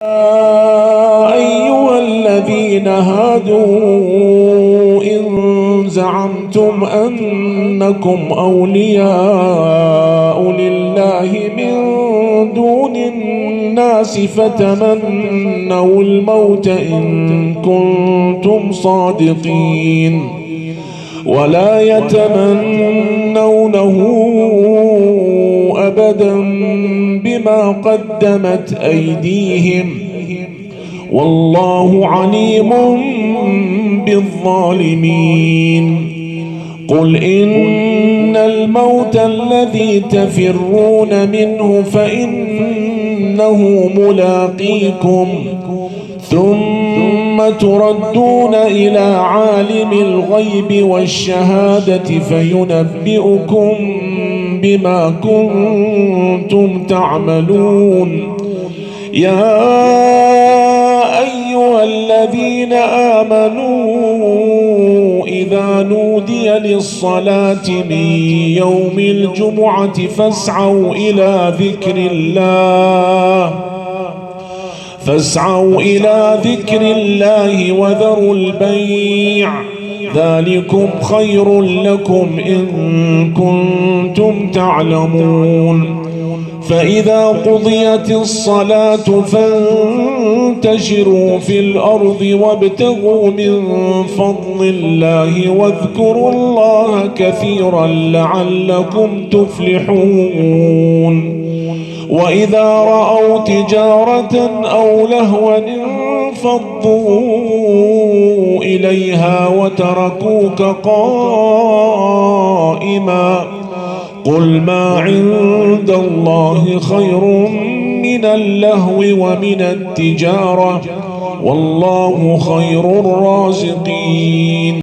أيها الذين هادوا إن زعمتم أنكم أولياء لله من دون الناس فتمنوا الموت إن كنتم صادقين ولا يتمنونه أبدا بما قدمت أيديهم والله عليم بالظالمين. قل إن الموت الذي تفرون منه فإنه ملاقيكم ثم تردون إلى عالم الغيب والشهادة فينبئكم بما كنتم تعملون. يا أيها الذين آمنوا إذا نودي للصلاة من يوم الجمعة فاسعوا إلى ذكر الله وذروا البيع ذلكم خير لكم إن كنتم تعلمون. فإذا قضيت الصلاة فانتشروا في الأرض وابتغوا من فضل الله واذكروا الله كثيرا لعلكم تفلحون. وإذا رأوا تجارة أو لهوا انفضوا إليها وتركوك قائما قل ما عند الله خير من اللهو ومن التجارة والله خير الرازقين.